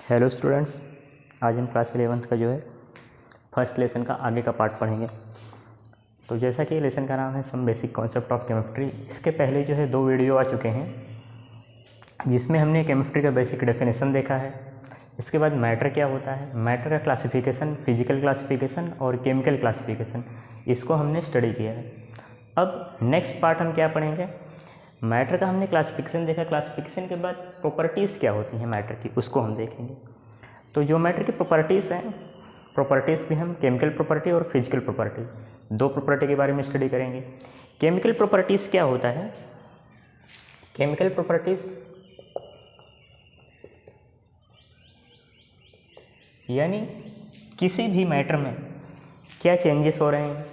Hello students, आज हम class 11th का जो है फर्स्ट लेसन का आगे का पार्ट पढ़ेंगे। तो जैसा कि लेसन का नाम है some basic concept of chemistry, इसके पहले जो है 2 वीडियो आ चुके हैं जिसमें हमने केमिस्ट्री का बेसिक डेफिनेशन देखा है। इसके बाद मैटर क्या होता है, मैटर का क्लासिफिकेशन, फिजिकल क्लासिफिकेशन और केमिकल क्लासिफिकेशन, इसको हमने स्टडी किया है। अब नेक्स्ट पार्ट हम क्या पढ़ेंगे, मैटर का हमने क्लासिफिकेशन देखा, क्लासिफिकेशन के बाद प्रॉपर्टीज़ क्या होती हैं मैटर की, उसको हम देखेंगे। तो जो मैटर की प्रॉपर्टीज़ हैं, प्रॉपर्टीज़ भी हम केमिकल प्रॉपर्टी और फिजिकल प्रॉपर्टी, 2 प्रॉपर्टी के बारे में स्टडी करेंगे। केमिकल प्रॉपर्टीज़ क्या होता है, केमिकल प्रॉपर्टीज़ यानी किसी भी मैटर में क्या चेंजेस हो रहे हैं,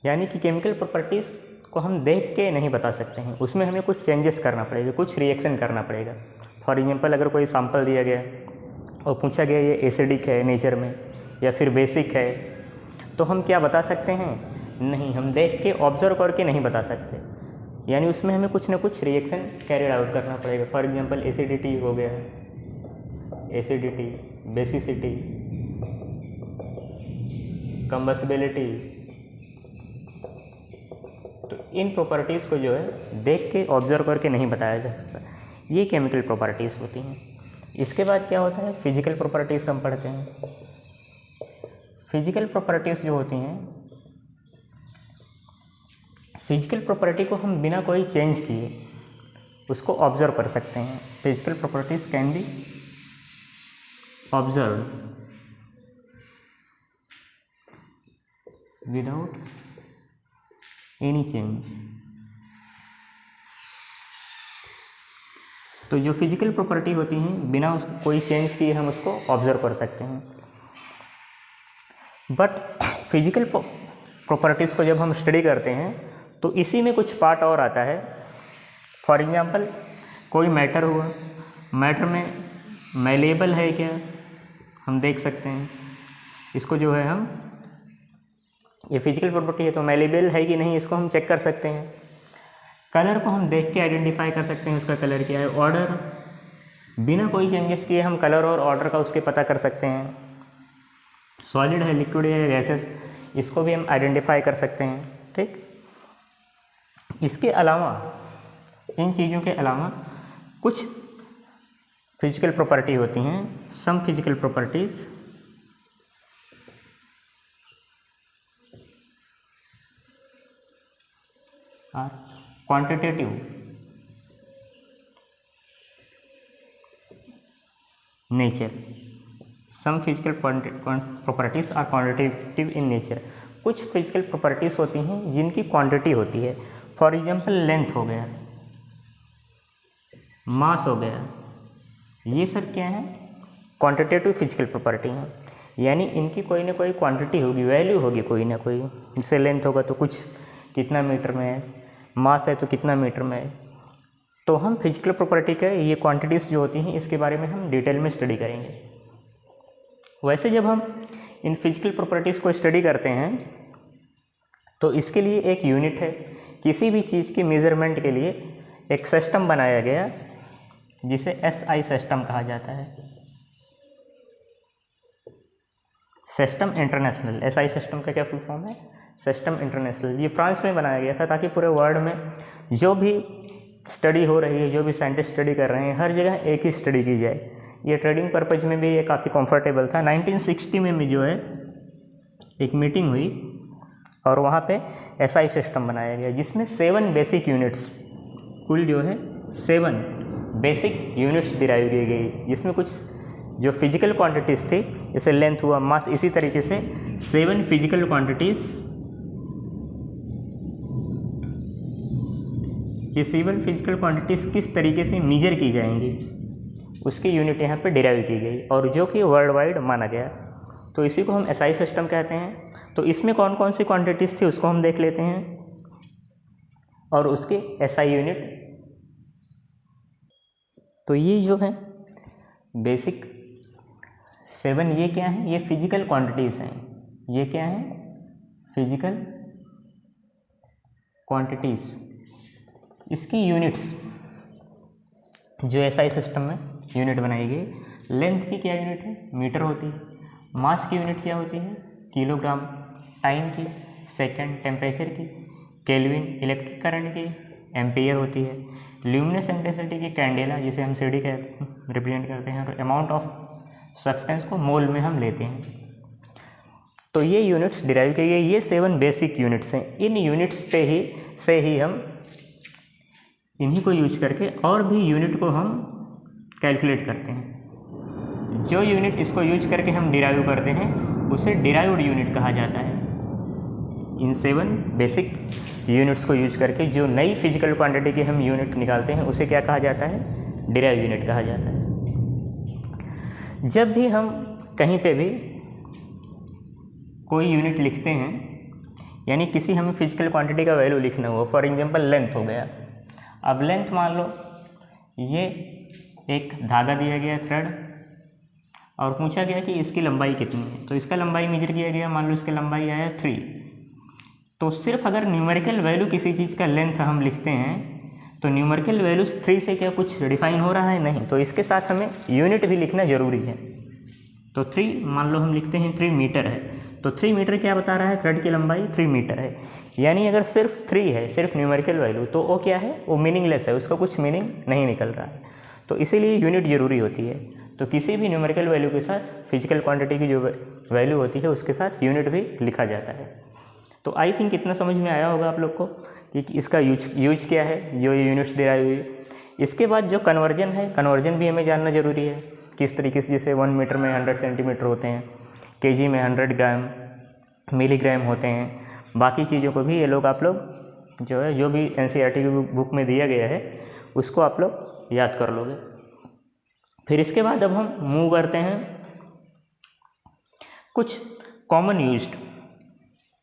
यानी कि केमिकल प्रॉपर्टीज़ को हम देख के नहीं बता सकते हैं, उसमें हमें कुछ चेंजेस करना पड़ेगा, कुछ रिएक्शन करना पड़ेगा। फॉर एग्जांपल, अगर कोई सैंपल दिया गया और पूछा गया ये एसिडिक है नेचर में या फिर बेसिक है, तो हम क्या बता सकते हैं? नहीं, हम देख के ऑब्जर्व करके नहीं बता सकते, यानी उसमें हमें कुछ ना कुछ रिएक्शन कैरिड आउट करना पड़ेगा। फॉर एग्जांपल, एसिडिटी हो गया, एसिडिटी, बेसिसिटी, कंबस्टिबिलिटी, तो इन प्रॉपर्टीज़ को जो है देख के ऑब्जर्व करके नहीं बताया जा सकता, ये केमिकल प्रॉपर्टीज़ होती हैं। इसके बाद क्या होता है, फिजिकल प्रॉपर्टीज़ हम पढ़ते हैं। फिजिकल प्रॉपर्टीज़ जो होती हैं, फिजिकल प्रॉपर्टी को हम बिना कोई चेंज किए उसको ऑब्जर्व कर सकते हैं। Physical properties can be observe without any change. तो जो फिजिकल प्रॉपर्टी होती हैं, बिना उसको कोई चेंज किए हम उसको ऑब्जर्व कर सकते हैं। बट फिजिकल प्रॉपर्टीज़ को जब हम स्टडी करते हैं तो इसी में कुछ पार्ट और आता है। फॉर एग्जांपल, कोई मैटर हुआ, मैटर में मैलेबल है क्या, हम देख सकते हैं। इसको जो है हम, ये फिजिकल प्रॉपर्टी है तो मैलेबल है कि नहीं, इसको हम चेक कर सकते हैं। कलर को हम देख के आइडेंटिफाई कर सकते हैं उसका कलर क्या है। ऑर्डर, बिना कोई चेंजेस किए हम कलर और ऑर्डर का उसके पता कर सकते हैं। सॉलिड है, लिक्विड है, गैसेस, इसको भी हम आइडेंटिफाई कर सकते हैं। ठीक, इसके अलावा, इन चीज़ों के अलावा कुछ फिजिकल प्रॉपर्टी होती हैं। Some physical properties are quantitative nature. Some physical properties are quantitative in nature. कुछ फिजिकल प्रॉपर्टीज़ होती हैं जिनकी क्वांटिटी होती है। फॉर एग्जांपल, लेंथ हो गया, मास हो गया, ये सब क्या है, क्वांटिटेटिव फिजिकल प्रॉपर्टी हैं। यानी इनकी कोई ना कोई क्वांटिटी होगी, वैल्यू होगी कोई ना कोई। जैसे लेंथ होगा तो कुछ कितना मीटर में है, मास है तो कितना मीटर में है। तो हम फिजिकल प्रॉपर्टी के ये क्वांटिटीज़ जो होती हैं, इसके बारे में हम डिटेल में स्टडी करेंगे। वैसे जब हम इन फिजिकल प्रॉपर्टीज़ को स्टडी करते हैं तो इसके लिए एक यूनिट है। किसी भी चीज़ की मेज़रमेंट के लिए एक सिस्टम बनाया गया जिसे SI सिस्टम कहा जाता है। सिस्टम इंटरनेशनल, SI सिस्टम का क्या फुल फॉर्म है, सिस्टम इंटरनेशनल। ये फ्रांस में बनाया गया था ताकि पूरे वर्ल्ड में जो भी स्टडी हो रही है, जो भी साइंटिस्ट स्टडी कर रहे हैं, हर जगह एक ही स्टडी की जाए। ये ट्रेडिंग पर्पज़ में भी ये काफ़ी कंफर्टेबल था। 1960 में जो है एक मीटिंग हुई और वहाँ पे SI सिस्टम बनाया गया जिसमें 7 बेसिक यूनिट्स, कुल जो है 7 बेसिक यूनिट्स डिराइव की गई, जिसमें कुछ जो फिजिकल क्वांटिटीज़ थी, जैसे लेंथ हुआ, मास, इसी तरीके से 7 फिजिकल क्वांटिटीज़, ये 7 फिजिकल क्वांटिटीज़ किस तरीके से मेजर की जाएंगी, उसकी यूनिट यहाँ पे डिराइव की गई और जो कि वर्ल्ड वाइड माना गया। तो इसी को हम SI सिस्टम कहते हैं। तो इसमें कौन कौन सी क्वांटिटीज़ थी उसको हम देख लेते हैं और उसके SI यूनिट। तो ये जो है बेसिक 7, ये क्या है, ये फिजिकल क्वांटिटीज़ हैं। ये क्या है, फिजिकल क्वांटिटीज़, इसकी यूनिट्स जो एसआई सिस्टम में यूनिट बनाई गई। लेंथ की क्या यूनिट है? मीटर होती है। मास की यूनिट क्या होती है? किलोग्राम। टाइम की, सेकंड। टेम्परेचर की, केल्विन। इलेक्ट्रिक करंट की, एम्पियर होती है। ल्यूमिनस इंटेंसिटी की, कैंडेला, जिसे हम सीडी का रिप्रेजेंट करते हैं। और अमाउंट ऑफ सब्सटेंस को मोल में हम लेते हैं। तो ये यूनिट्स डिराइव किए गए, ये 7 बेसिक यूनिट्स हैं। इन यूनिट्स से ही हम इन्हीं को यूज करके और भी यूनिट को हम कैलकुलेट करते हैं। जो यूनिट इसको यूज करके हम डिराइव करते हैं उसे डिराइव्ड यूनिट कहा जाता है। इन 7 बेसिक यूनिट्स को यूज करके जो नई फिजिकल क्वांटिटी की हम यूनिट निकालते हैं उसे क्या कहा जाता है? डिराइव यूनिट कहा जाता है। जब भी हम कहीं पे भी कोई यूनिट लिखते हैं, यानी किसी हमें फिजिकल क्वांटिटी का वैल्यू लिखना हुआ, फॉर एग्जांपल लेंथ हो गया। अब लेंथ मान लो ये एक धागा दिया गया, थ्रेड, और पूछा गया कि इसकी लंबाई कितनी है। तो इसका लंबाई मेजर किया गया, मान लो इसकी लंबाई आया 3। तो सिर्फ अगर न्यूमेरिकल वैल्यू किसी चीज़ का लेंथ हम लिखते हैं तो न्यूमेरिकल वैल्यू 3 से क्या कुछ डिफाइन हो रहा है? नहीं। तो इसके साथ हमें यूनिट भी लिखना ज़रूरी है। तो 3 मान लो हम लिखते हैं 3 मीटर है, तो 3 मीटर क्या बता रहा है? थ्रेड की लंबाई 3 मीटर है। यानी अगर सिर्फ 3 है, सिर्फ न्यूमेरिकल वैल्यू, तो वो क्या है? वो मीनिंगलेस है, उसका कुछ मीनिंग नहीं निकल रहा है। तो इसीलिए यूनिट ज़रूरी होती है। तो किसी भी न्यूमेरिकल वैल्यू के साथ फिजिकल क्वांटिटी की जो वैल्यू होती है उसके साथ यूनिट भी लिखा जाता है। तो आई थिंक इतना समझ में आया होगा आप लोग को कि इसका यूज क्या है, जो यूनिट्स डिराइव हुई। इसके बाद जो कन्वर्जन है, कन्वर्जन भी हमें जानना ज़रूरी है किस तरीके से। जैसे 1 मीटर में 100 सेंटीमीटर होते हैं, केजी में 100 ग्राम, मिलीग्राम होते हैं। बाकी चीज़ों को भी ये लोग आप लोग जो है, जो भी एनसीईआरटी की बुक में दिया गया है उसको आप लोग याद कर लोगे। फिर इसके बाद अब हम मूव करते हैं कुछ कॉमन यूज्ड,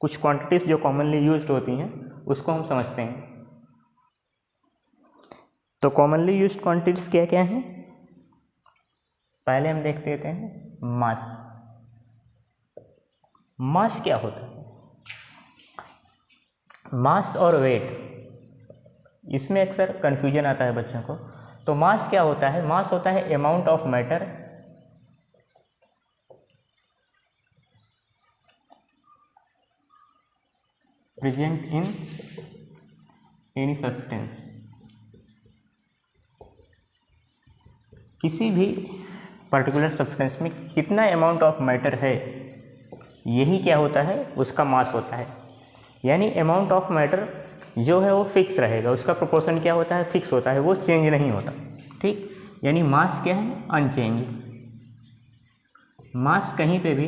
कुछ क्वांटिटीज़ जो कॉमनली यूज्ड होती हैं उसको हम समझते हैं। तो कॉमनली यूज्ड क्वांटिटीज़ क्या क्या हैं? पहले हम देख लेते हैं मास। मास क्या होता है? मास और वेट, इसमें अक्सर कन्फ्यूजन आता है बच्चों को। तो मास क्या होता है? मास होता है amount of matter present in any substance. किसी भी पर्टिकुलर सब्सटेंस में कितना अमाउंट ऑफ मैटर है, यही क्या होता है? उसका मास होता है। यानी अमाउंट ऑफ मैटर जो है वो फिक्स रहेगा, उसका प्रोपोर्शन क्या होता है? फिक्स होता है, वो चेंज नहीं होता। ठीक, यानी मास क्या है? अनचेंज। मास कहीं पे भी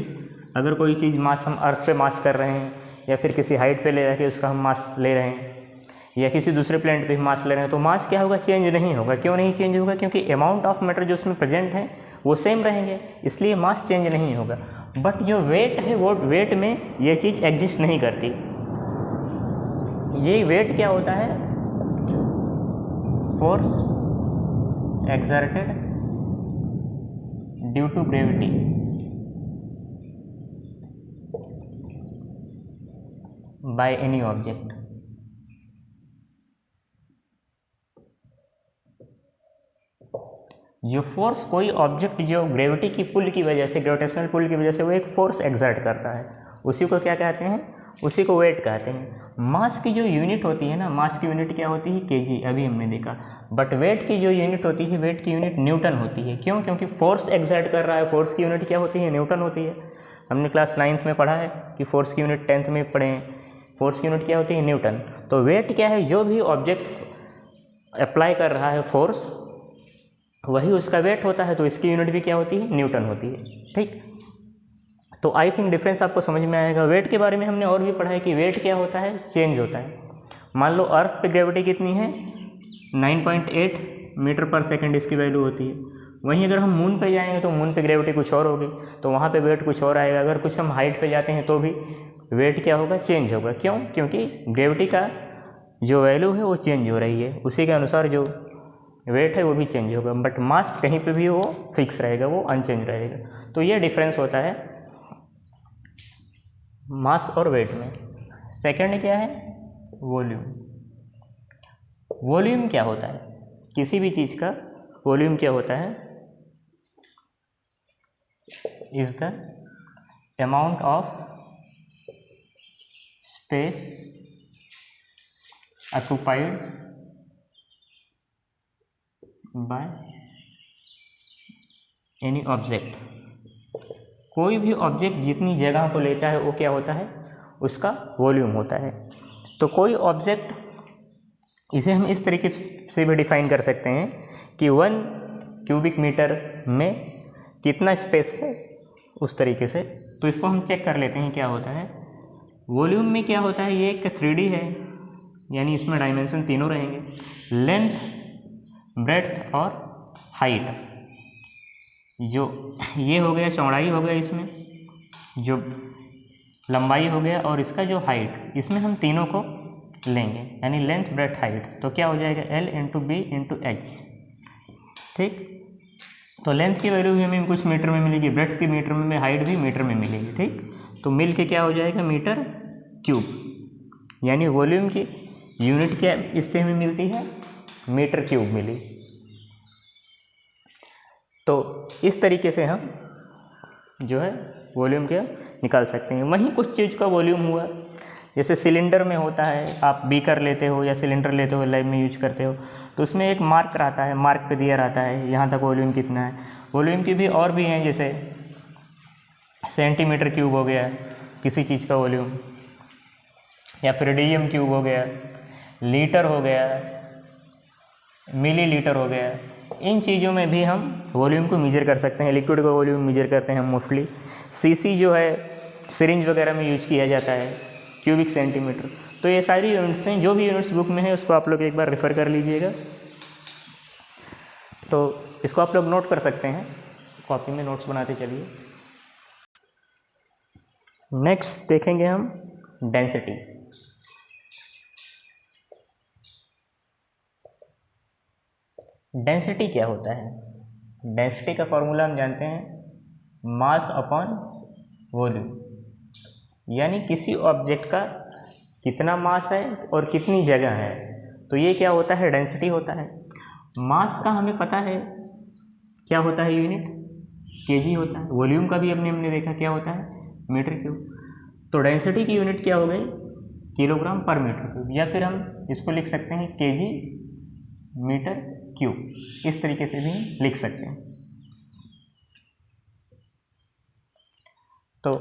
अगर कोई चीज़ मास हम अर्थ पे मास कर रहे हैं, या फिर किसी हाइट पे ले जाके उसका हम मास ले रहे हैं, या किसी दूसरे प्लेनेट पे मास ले रहे हैं, तो मास क्या होगा? चेंज नहीं होगा। क्यों नहीं चेंज होगा? क्योंकि अमाउंट ऑफ मैटर जो उसमें प्रेजेंट है वो सेम रहेंगे, इसलिए मास चेंज नहीं होगा। बट जो वेट है, वो वेट में ये चीज़ एग्जिस्ट नहीं करती। ये वेट क्या होता है? Force exerted due to gravity by any object. जो फोर्स कोई ऑब्जेक्ट जो ग्रेविटी की पुल की वजह से, ग्रेविटेशनल पुल की वजह से वो एक फोर्स एक्सर्ट करता है, उसी को क्या कहते हैं? उसी को वेट कहते हैं। मास की जो यूनिट होती है ना, मास की यूनिट क्या होती है? केजी, अभी हमने देखा। बट वेट की जो यूनिट होती है, वेट की यूनिट न्यूटन होती है। क्यों? क्योंकि फोर्स एक्सर्ट कर रहा है, फोर्स की यूनिट क्या होती है? न्यूटन होती है। हमने क्लास 9th में पढ़ा है कि फोर्स की यूनिट 10th में पढ़े हैं, फोर्स की यूनिट क्या होती है? न्यूटन। तो वेट क्या है? जो भी ऑब्जेक्ट अप्लाई कर रहा है फोर्स, वही उसका वेट होता है, तो इसकी यूनिट भी क्या होती है? न्यूटन होती है। ठीक, तो आई थिंक डिफरेंस आपको समझ में आएगा। वेट के बारे में हमने और भी पढ़ा है कि वेट क्या होता है? चेंज होता है। मान लो अर्थ पे ग्रेविटी कितनी है? 9.8 मीटर पर सेकंड इसकी वैल्यू होती है। वहीं अगर हम मून पे जाएंगे तो मून पे ग्रेविटी कुछ और होगी, तो वहाँ पे वेट कुछ और आएगा। अगर कुछ हम हाइट पे जाते हैं तो भी वेट क्या होगा? चेंज होगा। क्यों? क्योंकि ग्रेविटी का जो वैल्यू है वो चेंज हो रही है, उसी के अनुसार जो वेट है वो भी चेंज होगा। बट मास कहीं पे भी वो फिक्स रहेगा, वो अनचेंज रहेगा। तो ये डिफरेंस होता है मास और वेट में। सेकंड क्या है? वॉल्यूम। वॉल्यूम क्या होता है? किसी भी चीज़ का वॉल्यूम क्या होता है, is the amount of space occupied by any object। कोई भी ऑब्जेक्ट जितनी जगह को लेता है वो क्या होता है, उसका वॉल्यूम होता है। तो कोई ऑब्जेक्ट, इसे हम इस तरीके से भी डिफाइन कर सकते हैं कि 1 क्यूबिक मीटर में कितना स्पेस है, उस तरीके से। तो इसको हम चेक कर लेते हैं क्या होता है। वॉल्यूम में क्या होता है, ये एक 3D है, यानी इसमें डायमेंशन तीनों रहेंगे, लेंथ, ब्रेड्थ और हाइट। जो ये हो गया चौड़ाई हो गया, इसमें जो लंबाई हो गया, और इसका जो हाइट, इसमें हम तीनों को लेंगे, यानी लेंथ, ब्रेड्थ, हाइट। तो क्या हो जाएगा, L into B into H. ठीक, तो लेंथ की वैल्यू भी हमें कुछ मीटर में मिलेगी, ब्रेड्थ की मीटर में, हाइट भी मीटर में मिलेगी। ठीक, तो मिल के क्या हो जाएगा, मीटर क्यूब। यानी वॉल्यूम की यूनिट क्या इससे हमें मिलती है, मीटर क्यूब मिली। तो इस तरीके से हम जो है वॉल्यूम क्या निकाल सकते हैं। वहीं कुछ चीज़ का वॉल्यूम हुआ, जैसे सिलेंडर में होता है, आप बीकर लेते हो या सिलेंडर लेते हो, लैब में यूज करते हो, तो उसमें एक मार्क रहता है, मार्क पे दिया रहता है यहाँ तक वॉल्यूम कितना है। वॉल्यूम की भी और भी हैं, जैसे सेंटीमीटर क्यूब हो गया किसी चीज़ का वॉल्यूम, या फिर डीएम क्यूब हो गया, लीटर हो गया, मिलीलीटर हो गया। इन चीज़ों में भी हम वॉल्यूम को मेजर कर सकते हैं। लिक्विड का वॉल्यूम मेजर करते हैं हम मोस्टली। सीसी जो है सिरिंज वगैरह में यूज किया जाता है, क्यूबिक सेंटीमीटर। तो ये सारी यूनिट्स हैं, जो भी यूनिट्स बुक में है उसको आप लोग एक बार रेफ़र कर लीजिएगा। तो इसको आप लोग नोट कर सकते हैं, कॉपी में नोट्स बनाते चलिए। नेक्स्ट देखेंगे हम डेंसिटी। डेंसिटी क्या होता है? डेंसिटी का फॉर्मूला हम जानते हैं, मास अपॉन वॉल्यूम। यानी किसी ऑब्जेक्ट का कितना मास है और कितनी जगह है, तो ये क्या होता है, डेंसिटी होता है। मास का हमें पता है क्या होता है, यूनिट केजी होता है। वॉल्यूम का भी हमने देखा क्या होता है, मीटर क्यूब। तो डेंसिटी की यूनिट क्या हो गई, किलोग्राम पर मीटर क्यूब, या फिर हम इसको लिख सकते हैं केजी मीटर क्यूब, इस तरीके से भी लिख सकते हैं। तो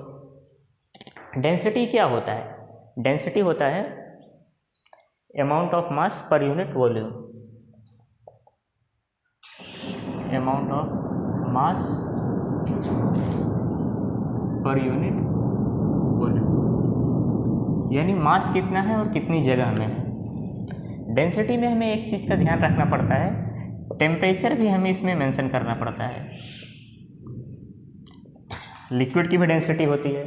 डेंसिटी क्या होता है, डेंसिटी होता है amount of mass per unit volume, amount of mass per unit volume, यानी मास कितना है और कितनी जगह में है। डेंसिटी में हमें एक चीज़ का ध्यान रखना पड़ता है, टेम्परेचर भी हमें इसमें मेंशन करना पड़ता है। लिक्विड की भी डेंसिटी होती है,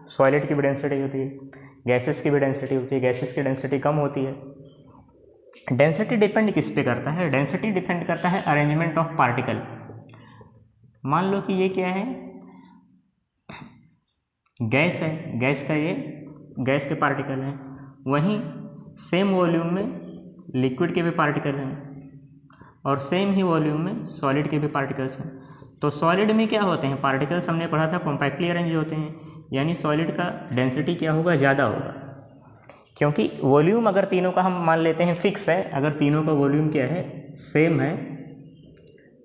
सॉलिड की भी डेंसिटी होती है, गैसेस की भी डेंसिटी होती है। गैसेस की डेंसिटी कम होती है। डेंसिटी डिपेंड किस पे करता है, डेंसिटी डिपेंड करता है अरेंजमेंट ऑफ पार्टिकल। मान लो कि ये क्या है, गैस है, गैस का ये गैस के पार्टिकल हैं, वहीं सेम वॉल्यूम में लिक्विड के भी पार्टिकल हैं और सेम ही वॉल्यूम में सॉलिड के भी पार्टिकल्स हैं। तो सॉलिड में क्या होते हैं, पार्टिकल्स हमने पढ़ा था कॉम्पैक्टली अरेंज होते हैं, यानी सॉलिड का डेंसिटी क्या होगा, ज़्यादा होगा। क्योंकि वॉल्यूम अगर तीनों का हम मान लेते हैं फिक्स है, अगर तीनों का वॉल्यूम क्या है, सेम है,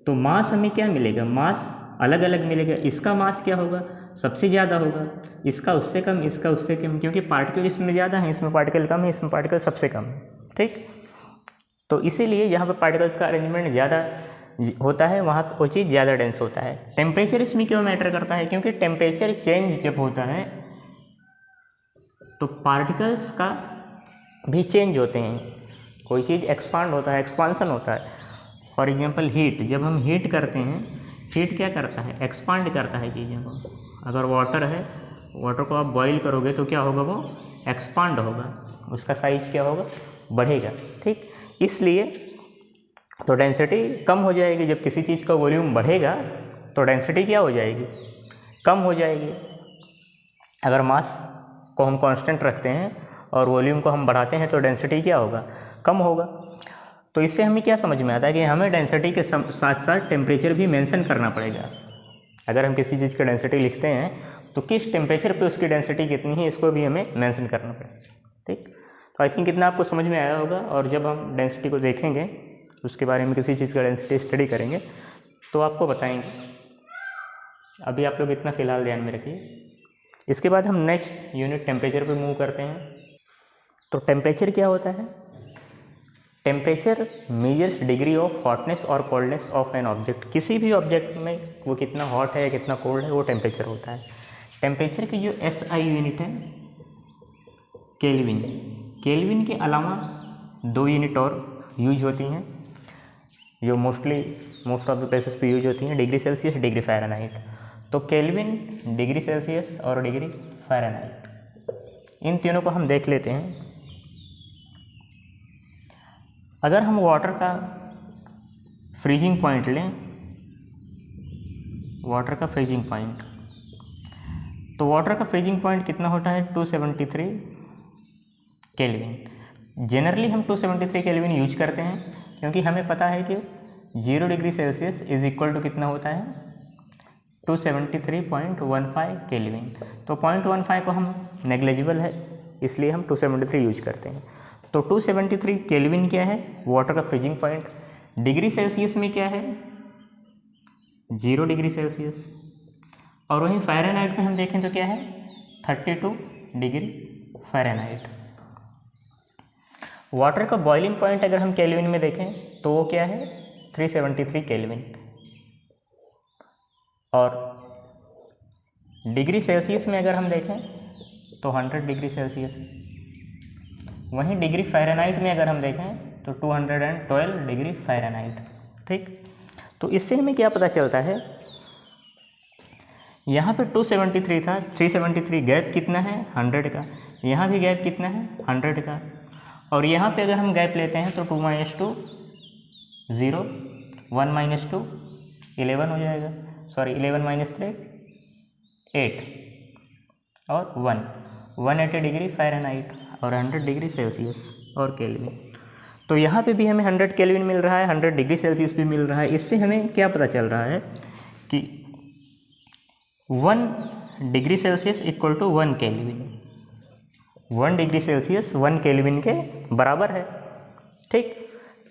तो मास हमें क्या मिलेगा, मास अलग अलग मिलेगा। इसका मास क्या होगा, सबसे ज़्यादा होगा, इसका उससे कम, इसका उससे कम, क्योंकि पार्टिकल इसमें ज़्यादा है, इसमें पार्टिकल कम है, इसमें पार्टिकल सबसे कम है। ठीक, तो इसीलिए यहाँ पर पार्टिकल्स का अरेंजमेंट ज़्यादा होता है, वहाँ वो चीज़ ज़्यादा डेंस होता है। टेम्परेचर इसमें क्यों मैटर करता है, क्योंकि टेम्परेचर चेंज जब होता है तो पार्टिकल्स का भी चेंज होते हैं। कोई चीज़ एक्सपांड होता है, एक्सपांसन होता है। फॉर एग्जांपल हीट, जब हम हीट करते हैं, हीट क्या करता है, एक्सपांड करता है चीज़ों को। अगर वाटर है, वाटर को आप बॉईल करोगे तो क्या होगा, वो एक्सपांड होगा, उसका साइज क्या होगा, बढ़ेगा। ठीक, इसलिए तो डेंसिटी कम हो जाएगी। जब किसी चीज़ का वॉल्यूम बढ़ेगा तो डेंसिटी क्या हो जाएगी, कम हो जाएगी। अगर मास को हम कांस्टेंट रखते हैं और वॉल्यूम को हम बढ़ाते हैं तो डेंसिटी क्या होगा, कम होगा। तो इससे हमें क्या समझ में आता है कि हमें डेंसिटी के साथ साथ टेम्परेचर भी मेंशन करना पड़ेगा। अगर हम किसी चीज़ की डेंसिटी लिखते हैं तो किस टेम्परेचर पे उसकी डेंसिटी कितनी है इसको भी हमें मेंशन करना पड़ेगा। ठीक, तो आई थिंक इतना आपको समझ में आया होगा। और जब हम डेंसिटी को देखेंगे, उसके बारे में किसी चीज़ का डेंसिटी स्टडी करेंगे तो आपको बताएंगे। अभी आप लोग इतना फ़िलहाल ध्यान में रखिए। इसके बाद हम नेक्स्ट यूनिट टेम्परेचर पे मूव करते हैं। तो टेम्परेचर क्या होता है? Temperature measures degree of hotness और कोल्डनेस ऑफ एन ऑब्जेक्ट। किसी भी ऑब्जेक्ट में वो कितना हॉट है कितना कोल्ड है वो टेम्परेचर होता है। टेम्परेचर की जो SI यूनिट है केल्विन। केल्विन के अलावा 2 यूनिट और यूज होती हैं जो मोस्ट ऑफ द प्लेसेस पे यूज होती हैं, डिग्री सेल्सियस, डिग्री फ़ारेनहाइट। तो केल्विन, डिग्री सेल्सियस और डिग्री फ़ारेनहाइट, इन तीनों को हम देख लेते हैं। अगर हम वाटर का फ्रीजिंग पॉइंट लें, वाटर का फ्रीजिंग पॉइंट, तो वाटर का फ्रीजिंग पॉइंट कितना होता है? 273 केल्विन। जनरली हम 273 केल्विन यूज करते हैं क्योंकि हमें पता है कि 0 degree Celsius is equal to कितना होता है? 273.15 केल्विन। तो 0.15 को हम नेग्लिजिबल है इसलिए हम 273 यूज करते हैं। तो 273 केल्विन क्या है? वाटर का फ्रीजिंग पॉइंट। डिग्री सेल्सियस में क्या है? 0 डिग्री सेल्सियस। और वहीं फ़ारेनहाइट में हम देखें तो क्या है? 32 डिग्री फ़ारेनहाइट। वाटर का बॉइलिंग पॉइंट अगर हम केल्विन में देखें तो वो क्या है? 373 केल्विन। और डिग्री सेल्सियस में अगर हम देखें तो 100 डिग्री सेल्सियस। वहीं डिग्री फ़ारेनहाइट में अगर हम देखें तो 212 डिग्री फ़ारेनहाइट। ठीक, तो इससे हमें क्या पता चलता है? यहाँ पे 273 था, 373 गैप कितना है? 100 का। यहाँ भी गैप कितना है? 100 का। और यहाँ पे अगर हम गैप लेते हैं तो 2 - 2 0, 1 - 2 11 हो जाएगा, सॉरी 11 - 3 8 और 180 डिग्री फ़ारेनहाइट और 100 डिग्री सेल्सियस और केल्विन। तो यहाँ पे भी हमें 100 केल्विन मिल रहा है, 100 डिग्री सेल्सियस भी मिल रहा है। इससे हमें क्या पता चल रहा है कि 1 degree Celsius equal to 1 kelvin. 1 degree Celsius 1 kelvin के बराबर है। ठीक,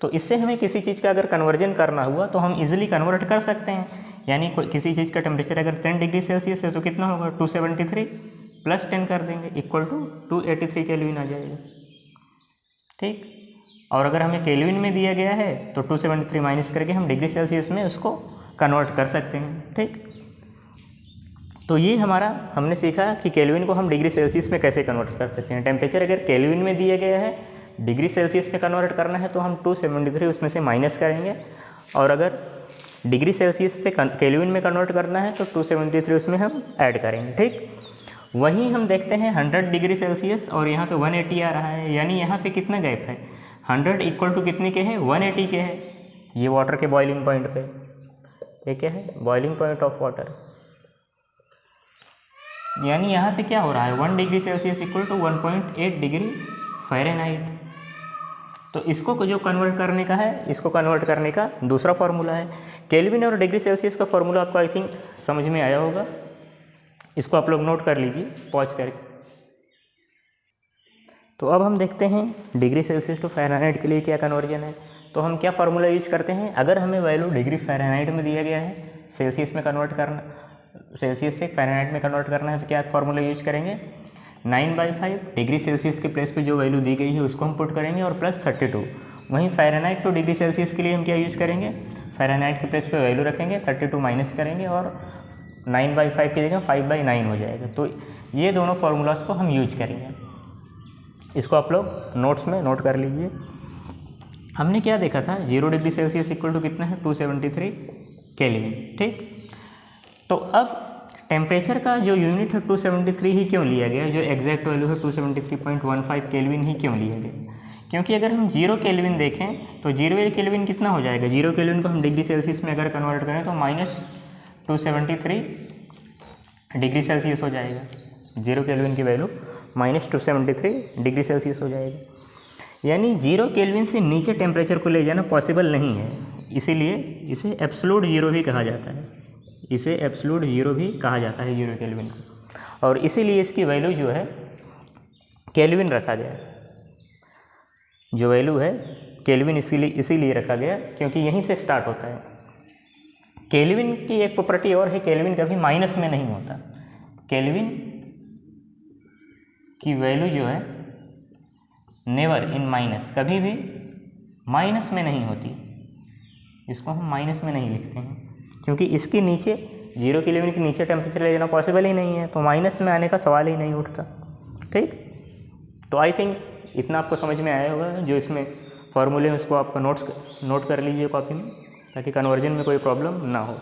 तो इससे हमें किसी चीज़ का अगर कन्वर्जन करना हुआ तो हम इजीली कन्वर्ट कर सकते हैं। यानी किसी चीज़ का टेम्परेचर अगर 10 डिग्री सेल्सियस है तो कितना होगा? 273 प्लस 10 कर देंगे इक्वल टू 283 केल्विन आ जाएगा। ठीक, और अगर हमें केल्विन में दिया गया है तो 273 माइनस करके हम डिग्री सेल्सियस में उसको कन्वर्ट कर सकते हैं। ठीक, तो ये हमने सीखा कि केल्विन को हम डिग्री सेल्सियस में कैसे कन्वर्ट कर सकते हैं। टेम्परेचर अगर केल्विन में दिया गया है, डिग्री सेल्सियस में कन्वर्ट करना है तो हम 273 उसमें से माइनस करेंगे, और अगर डिग्री सेल्सियस से केल्विन में कन्वर्ट करना है तो 273 उसमें हम ऐड करेंगे। ठीक, वहीं हम देखते हैं 100 डिग्री सेल्सियस और यहाँ पे 180 आ रहा है, यानी यहाँ पे कितना गैप है? 100 इक्वल टू कितने के हैं? 180 के हैं। ये वाटर के बॉइलिंग पॉइंट पे, ये क्या है? Boiling point of water. यानी यहाँ पे क्या हो रहा है? 1 degree Celsius equal to 1.8 degree Fahrenheit. तो इसको जो कन्वर्ट करने का है, इसको कन्वर्ट करने का दूसरा फार्मूला है। केल्विन और डिग्री सेल्सियस का फार्मूला आपको आई थिंक समझ में आया होगा। इसको आप लोग नोट कर लीजिए पॉज करके। तो अब हम देखते हैं डिग्री सेल्सियस टू फ़ारेनहाइट के लिए क्या कन्वर्जन है। तो हम क्या फार्मूला यूज करते हैं? अगर हमें वैल्यू डिग्री फ़ारेनहाइट में दिया गया है, सेल्सियस में कन्वर्ट करना, सेल्सियस से फ़ारेनहाइट में कन्वर्ट करना है तो क्या फार्मूला यूज करेंगे? 9/5 डिग्री सेल्सियस के प्लेस पे जो वैल्यू दी गई है उसको हम पुट करेंगे और प्लस 32। वहीं फ़ारेनहाइट टू डिग्री सेल्सियस के लिए हम क्या यूज़ करेंगे? फ़ारेनहाइट के प्लेस पे वैल्यू रखेंगे, 32 माइनस करेंगे और 9/5 की जगह 5/9 हो जाएगा। तो ये दोनों फार्मूलाज को हम यूज करेंगे। इसको आप लोग नोट्स में नोट कर लीजिए। हमने क्या देखा था? 0 डिग्री सेल्सियस इक्वल टू कितना है? 273 केल्विन। ठीक, तो अब टेम्परेचर का जो यूनिट है 273 ही क्यों लिया गया? जो एग्जैक्ट वैल्यू है 273.15 केल्विन ही क्यों लिया गया? क्योंकि अगर हम 0 केल्विन देखें तो 0 केल्विन कितना हो जाएगा? 0 केल्विन को हम डिग्री सेल्सियस में अगर कन्वर्ट करें तो -273 डिग्री सेल्सियस हो जाएगा। 0 केल्विन की वैल्यू -273 डिग्री सेल्सियस हो जाएगी। यानी 0 केल्विन से नीचे टेम्परेचर को ले जाना पॉसिबल नहीं है, इसीलिए इसे एब्सोल्यूट ज़ीरो भी कहा जाता है, इसे एब्सोल्यूट ज़ीरो भी कहा जाता है 0 केल्विन को। और इसीलिए इसकी वैल्यू जो है केल्विन रखा गया है, जो वैल्यू है केल्विन इसीलिए रखा गया क्योंकि यहीं से स्टार्ट होता है। केल्विन की एक प्रॉपर्टी और है, केल्विन कभी माइनस में नहीं होता। केल्विन की वैल्यू जो है नेवर इन माइनस, कभी भी माइनस में नहीं होती, इसको हम माइनस में नहीं लिखते हैं क्योंकि इसके नीचे 0 केल्विन के नीचे टेम्परेचर ले जाना पॉसिबल ही नहीं है, तो माइनस में आने का सवाल ही नहीं उठता। ठीक, तो आई थिंक इतना आपको समझ में आया होगा। जो इसमें फॉर्मूले हैं उसको आपका नोट कर लीजिए कॉपी में, ताकि कन्वर्जन में कोई प्रॉब्लम ना हो।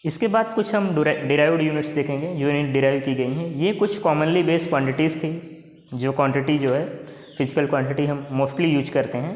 इसके बाद कुछ हम डिराइव्ड यूनिट्स देखेंगे जो यूनिट डिराइव की गई हैं। ये कुछ कॉमनली बेस्ड क्वांटिटीज़ थी, जो क्वांटिटी जो है फिजिकल क्वांटिटी हम मोस्टली यूज करते हैं